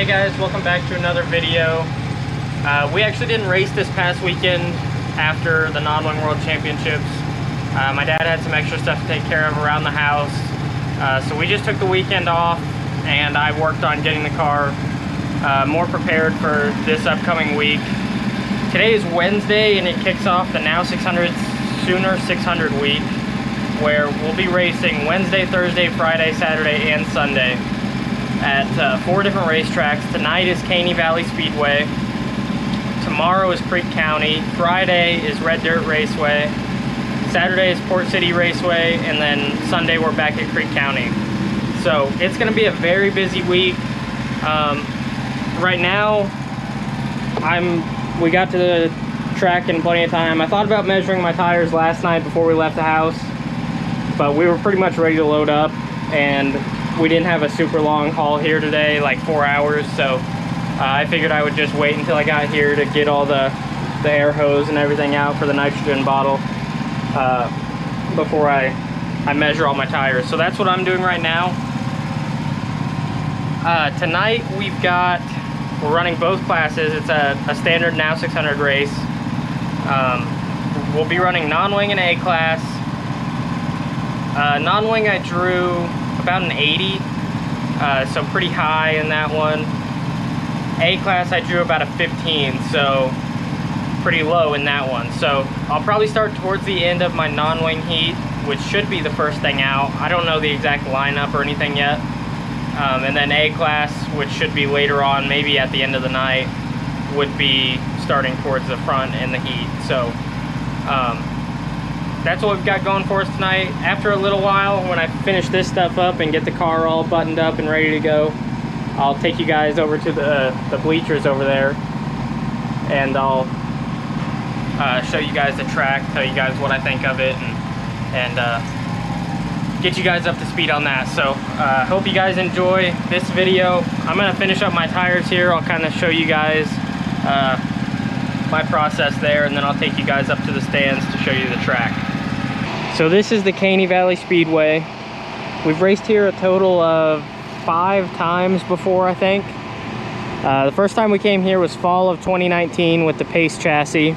guys, welcome back to another video. We actually didn't race this past weekend after the Non-Wing World Championships. My dad had some extra stuff to take care of around the house, so we just took the weekend off and I worked on getting the car more prepared for this upcoming week. Today is Wednesday and it kicks off the NOW600 Sooner 600 week, where we'll be racing Wednesday, Thursday, Friday, Saturday, and Sunday at 4 different racetracks. Tonight is Caney Valley Speedway. Tomorrow is Creek County. Friday is Red Dirt Raceway. Saturday is Port City Raceway, and then Sunday we're back at Creek County. So it's going to be a very busy week. Right now, we got to the track in plenty of time. I thought about measuring my tires last night before we left the house, but we were pretty much ready to load up, and we didn't have a super long haul here today, like 4 hours. So I figured I would just wait until I got here to get all the air hose and everything out for the nitrogen bottle before I measure all my tires. So that's what I'm doing right now. Tonight we're running both classes. It's a standard NOW600 race. We'll be running non-wing and A-class. Non-wing I drew about an 80, so pretty high in that one. A-class I drew about a 15, so pretty low in that one. So I'll probably start towards the end of my non-wing heat, which should be the first thing out. I don't know the exact lineup or anything yet. And then A-class, which should be later on, maybe at the end of the night, would be starting towards the front in the heat. So that's what we've got going for us tonight. After a little while, when I finish this stuff up and get the car all buttoned up and ready to go, I'll take you guys over to the bleachers over there, and I'll show you guys the track, tell you guys what I think of it, and get you guys up to speed on that. So hope you guys enjoy this video. I'm gonna finish up my tires here. I'll kind of show you guys my process there, and then I'll take you guys up to the stands to show you the track. So this is the Caney Valley Speedway. We've raced here a total of 5 times before, I think. The first time we came here was fall of 2019 with the Pace chassis,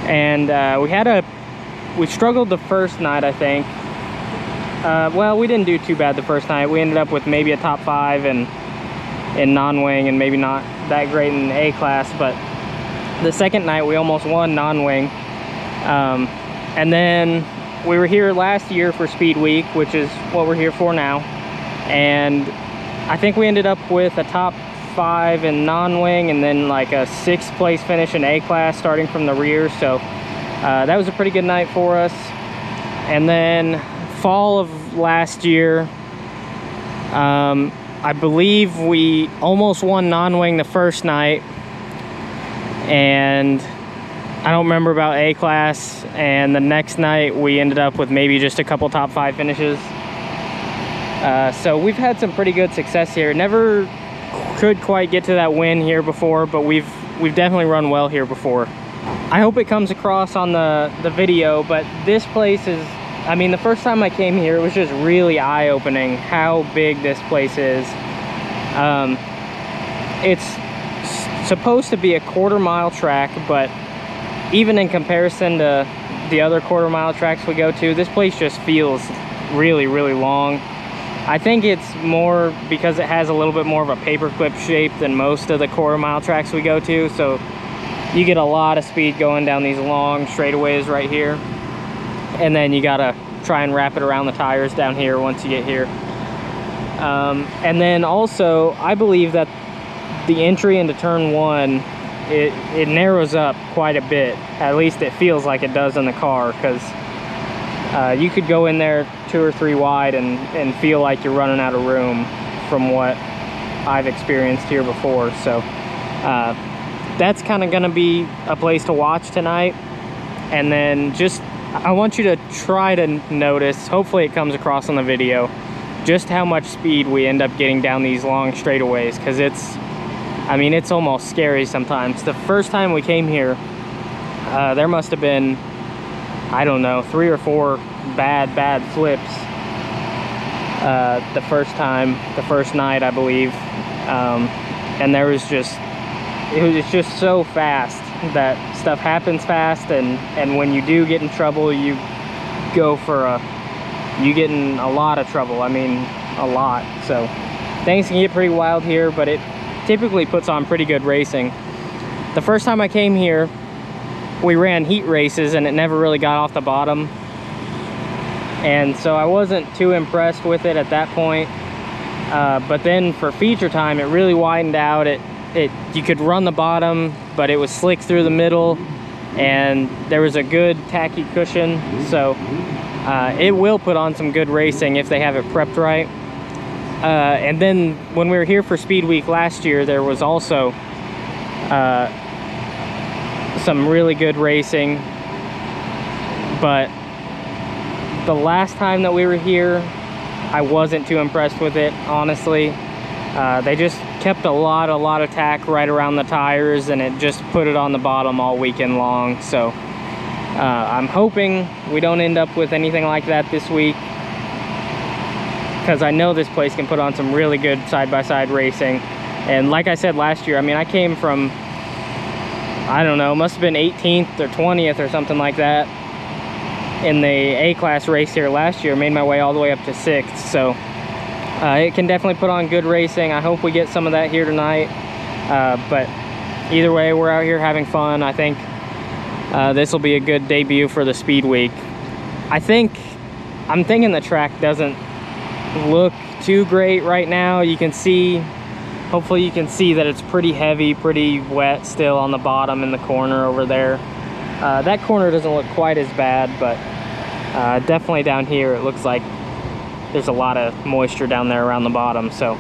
and we struggled the first night, I think. Well, we didn't do too bad the first night. We ended up with maybe a top 5 in non-wing, and maybe not that great in A-class, but the second night we almost won non-wing. And then we were here last year for Speed Week, which is what we're here for now, and I think we ended up with a top 5 in non-wing and then like a 6th place finish in A-class starting from the rear. So that was a pretty good night for us. And then fall of last year, I believe we almost won non-wing the first night, and I don't remember about A-class, and the next night we ended up with maybe just a couple top 5 finishes. So we've had some pretty good success here. Never could quite get to that win here before, but we've definitely run well here before. I hope it comes across on the video, but this place is, I mean, the first time I came here, it was just really eye-opening how big this place is. It's supposed to be a quarter-mile track, but even in comparison to the other quarter-mile tracks we go to, this place just feels really, really long. I think it's more because it has a little bit more of a paperclip shape than most of the quarter-mile tracks we go to, so you get a lot of speed going down these long straightaways right here. And then you gotta try and wrap it around the tires down here once you get here. And then also, I believe that the entry into turn 1, it narrows up quite a bit. At least it feels like it does in the car, because you could go in there 2 or 3 wide and feel like you're running out of room from what I've experienced here before. So that's kind of gonna be a place to watch tonight. And then I want you to try to notice, hopefully it comes across on the video, just how much speed we end up getting down these long straightaways, because it's almost scary sometimes. The first time we came here, there must have been, I don't know, 3 or 4 bad flips the first night, I believe. and it's just so fast that stuff happens fast, and when you do get in trouble, you get in a lot of trouble. I mean, a lot. So things can get pretty wild here, but it typically puts on pretty good racing. The first time I came here, we ran heat races and it never really got off the bottom, and so I wasn't too impressed with it at that point. But then for feature time, it really widened out. You could run the bottom, but it was slick through the middle, and there was a good tacky cushion. So it will put on some good racing if they have it prepped right. And then when we were here for Speed Week last year, there was also some really good racing. But the last time that we were here, I wasn't too impressed with it, honestly. They just kept a lot of tack right around the tires, and it just put it on the bottom all weekend long. So I'm hoping we don't end up with anything like that this week, because I know this place can put on some really good side-by-side racing. And like I said last year, I mean, I came from, I don't know, must have been 18th or 20th or something like that in the A-class race here last year. Made my way all the way up to 6th. So it can definitely put on good racing. I hope we get some of that here tonight. But either way, we're out here having fun. I think this will be a good debut for the Speed Week. I'm thinking the track doesn't look too great right now. You can see, hopefully you can see that it's pretty heavy, pretty wet still on the bottom in the corner over there. That corner doesn't look quite as bad, but definitely down here it looks like there's a lot of moisture down there around the bottom. So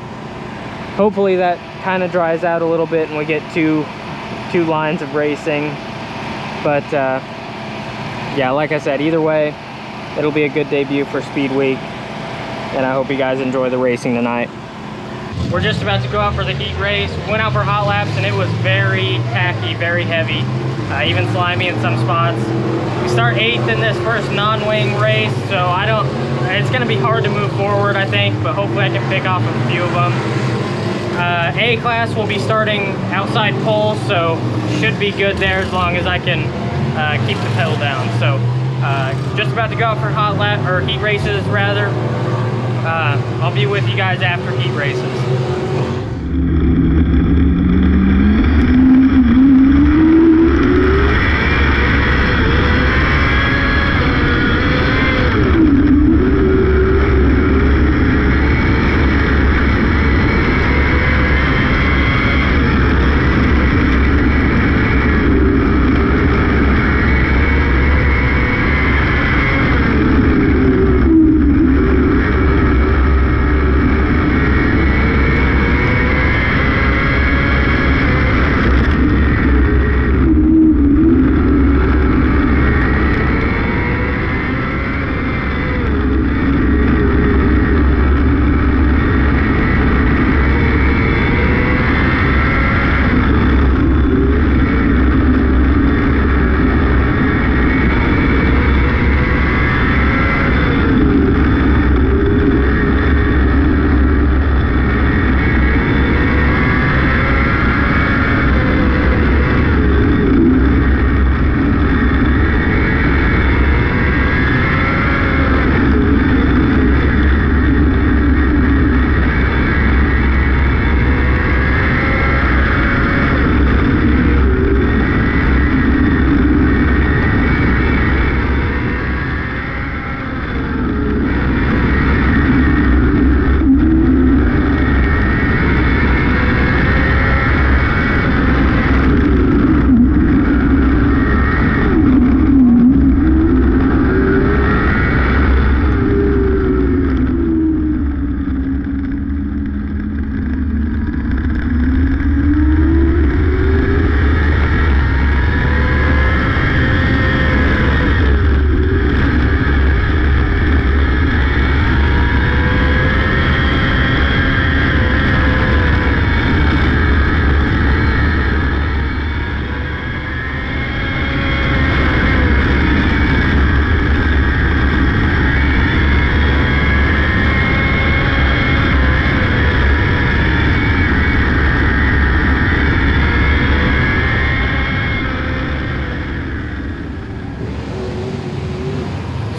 hopefully that kind of dries out a little bit and we get two lines of racing. But yeah, like I said, either way, it'll be a good debut for Speed Week, and I hope you guys enjoy the racing tonight. We're just about to go out for the heat race. Went out for hot laps and it was very tacky, very heavy, even slimy in some spots. We start 8th in this first non-wing race, so it's gonna be hard to move forward, I think, but hopefully I can pick off a few of them. A-class will be starting outside pole, so should be good there as long as I can keep the pedal down. So just about to go out for hot lap, or heat races rather. I'll be with you guys after heat races.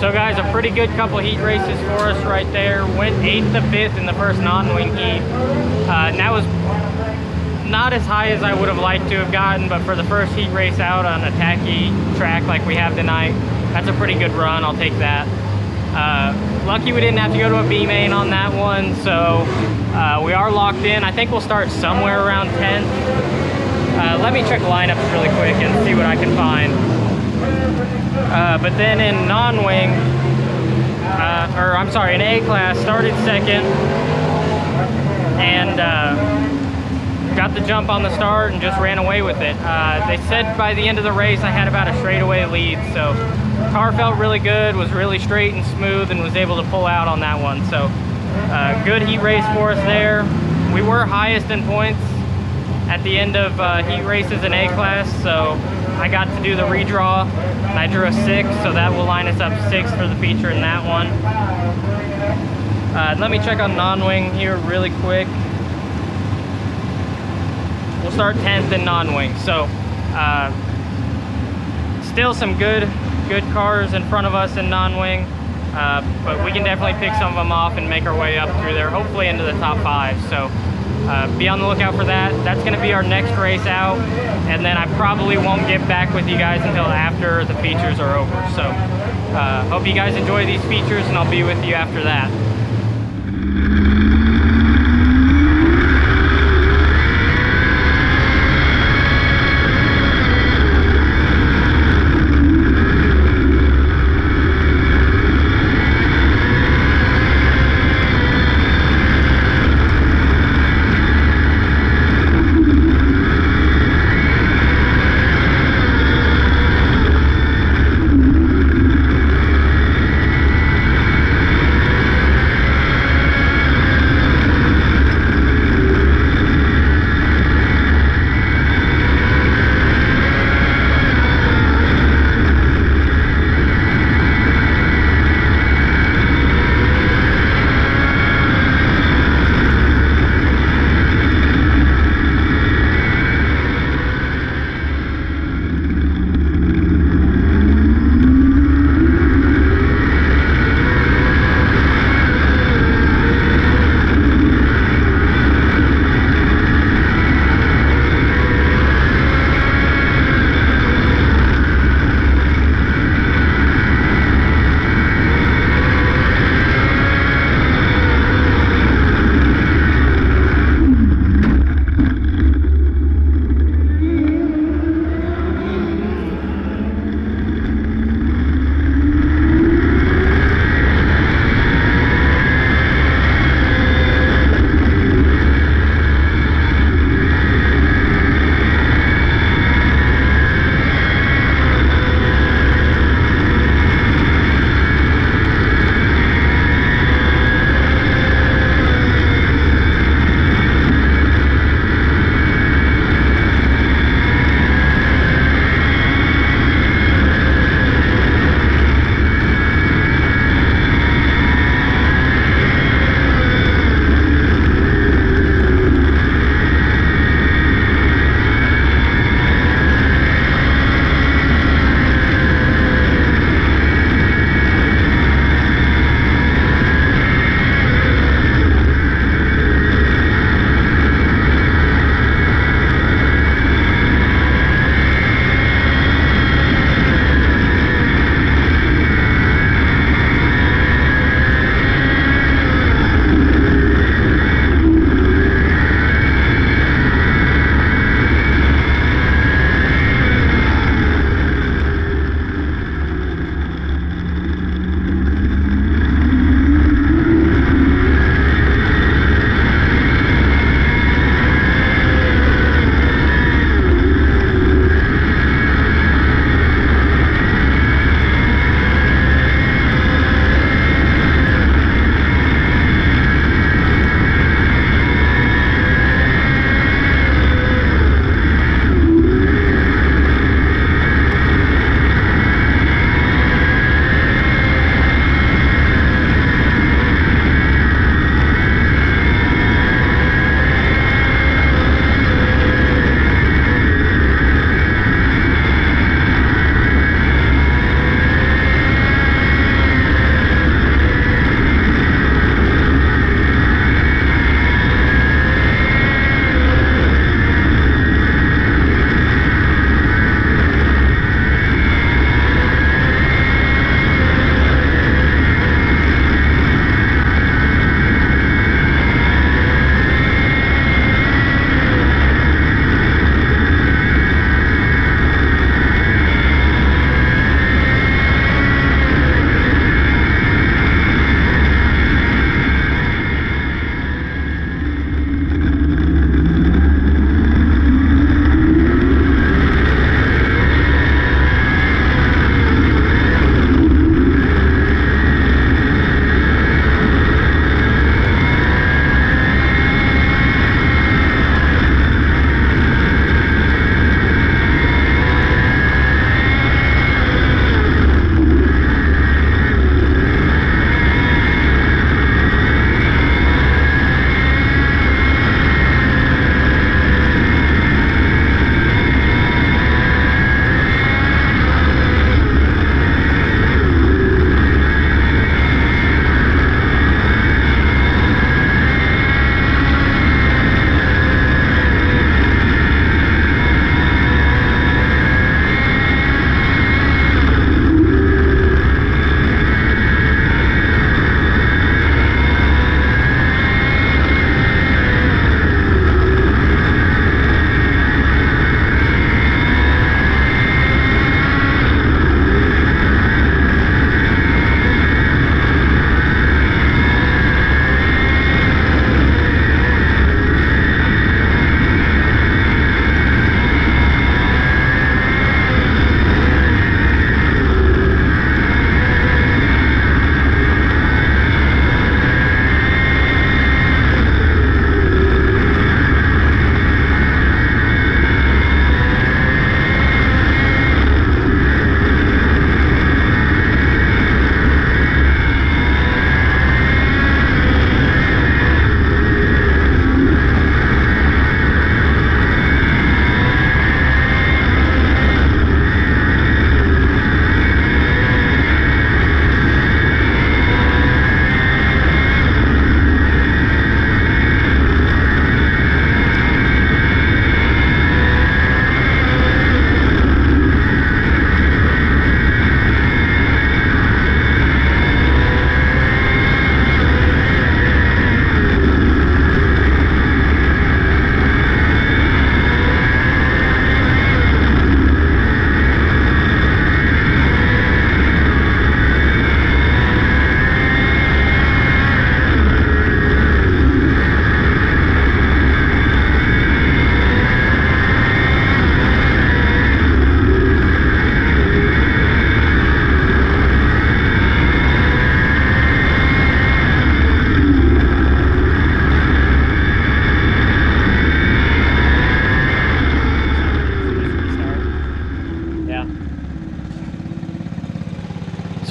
So guys, a pretty good couple heat races for us right there. Went 8th to 5th in the first non-wing heat. And that was not as high as I would have liked to have gotten, but for the first heat race out on a tacky track like we have tonight, that's a pretty good run. I'll take that. Lucky we didn't have to go to a B main on that one, so we are locked in. I think we'll start somewhere around 10th. Let me check lineups really quick and see what I can find. But then in non-wing, or I'm sorry, in A class, started second and got the jump on the start and just ran away with it. They said by the end of the race I had about a straightaway lead, so car felt really good, was really straight and smooth, and was able to pull out on that one. So good heat race for us there. We were highest in points at the end of heat races in A class, so I got to do the redraw and I drew a 6, so that will line us up 6th for the feature in that one. Let me check on non-wing here really quick. We'll start 10th in non-wing. So still some good cars in front of us in non-wing, but we can definitely pick some of them off and make our way up through there, hopefully into the top 5. So be on the lookout for that. That's going to be our next race out, and then I probably won't get back with you guys until after the features are over. So hope you guys enjoy these features, and I'll be with you after that.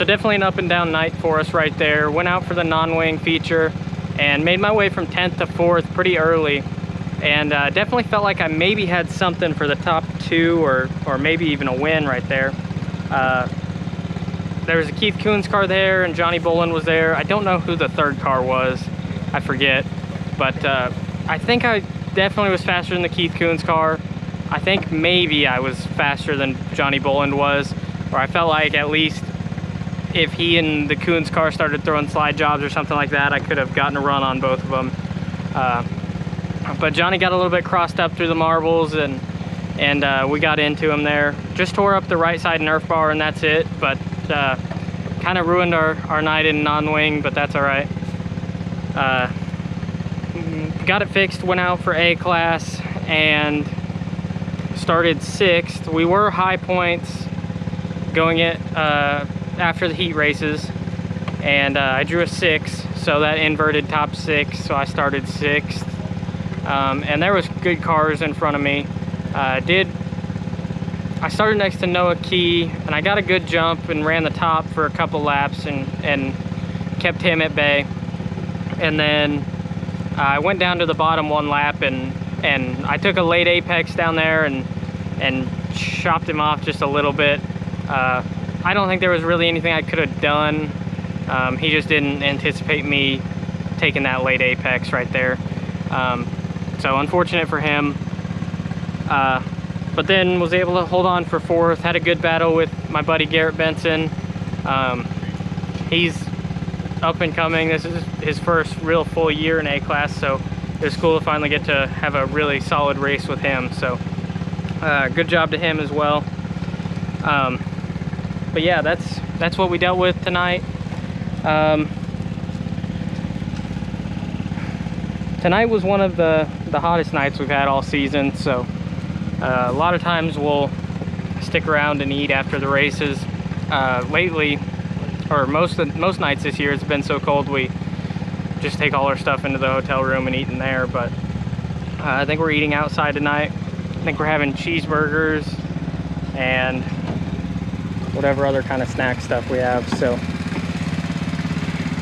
definitely an up and down night for us right there. Went out for the non-wing feature and made my way from 10th to 4th pretty early. And definitely felt like I maybe had something for the top 2 or maybe even a win right there. There was a Keith Coons car there and Johnny Bolin was there. I don't know who the third car was, I forget. But I think I definitely was faster than the Keith Coons car. I think maybe I was faster than Johnny Bolin was, or I felt like at least if he and the Coons car started throwing slide jobs or something like that, I could have gotten a run on both of them. But Johnny got a little bit crossed up through the marbles and we got into him there. Just tore up the right side Nerf bar and that's it, but kind of ruined our night in non-wing, but that's all right. Got it fixed, went out for A class and started 6th. We were high points going it after the heat races, and I drew a 6, so that inverted top 6, so I started 6th. And there was good cars in front of me. I started next to Noah Key, and I got a good jump and ran the top for a couple laps and kept him at bay. And then I went down to the bottom 1 lap and I took a late apex down there and chopped him off just a little bit. I don't think there was really anything I could have done. He just didn't anticipate me taking that late apex right there. So unfortunate for him. But then was able to hold on for 4th. Had a good battle with my buddy Garrett Benson. He's up and coming. This is his first real full year in A class, so it was cool to finally get to have a really solid race with him. So good job to him as well. But yeah, that's what we dealt with tonight. Tonight was one of the hottest nights we've had all season, so a lot of times we'll stick around and eat after the races. Lately, or most nights this year, it's been so cold we just take all our stuff into the hotel room and eat in there. But I think we're eating outside tonight. I think we're having cheeseburgers and whatever other kind of snack stuff we have. So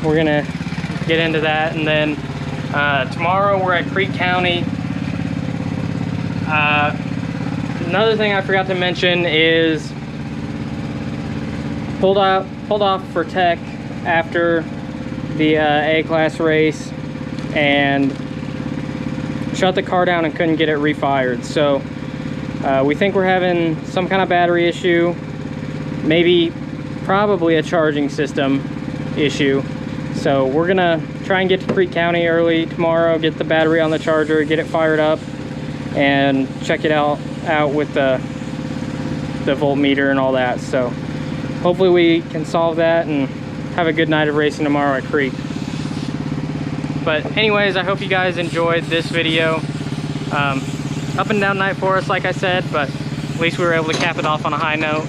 we're gonna get into that, and then tomorrow we're at Creek County. Another thing I forgot to mention is pulled off for tech after the A-class race and shut the car down and couldn't get it refired. So we think we're having some kind of battery issue, probably a charging system issue. So we're gonna try and get to Creek County early tomorrow, get the battery on the charger, get it fired up, and check it out with the voltmeter and all that. So hopefully we can solve that and have a good night of racing tomorrow at Creek. But anyways, I hope you guys enjoyed this video. Up and down night for us, like I said, but at least we were able to cap it off on a high note.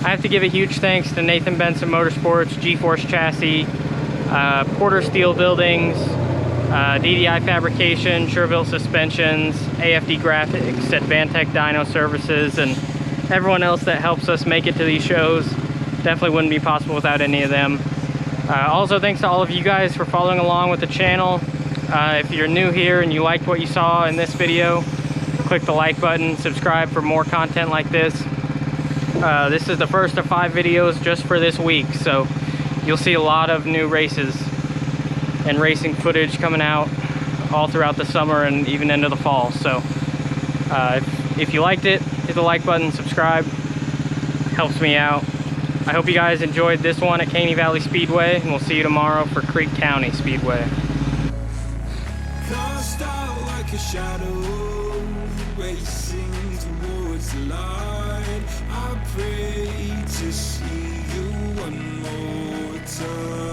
I have to give a huge thanks to Nathan Benson Motorsports, G-Force Chassis, Porter Steel Buildings, DDI Fabrication, Sure-Built Suspensions, AFD Graphics, Advantech Dyno Services, and everyone else that helps us make it to these shows. Definitely wouldn't be possible without any of them. Also, thanks to all of you guys for following along with the channel. If you're new here and you liked what you saw in this video, click the like button, subscribe for more content like this. This is the first of 5 videos just for this week, so you'll see a lot of new races and racing footage coming out all throughout the summer and even into the fall. So if you liked it, hit the like button, subscribe, helps me out. I hope you guys enjoyed this one at Caney Valley Speedway, and we'll see you tomorrow for Creek County Speedway. Cast out like a shadow, racing towards the light. I pray to see you one more time.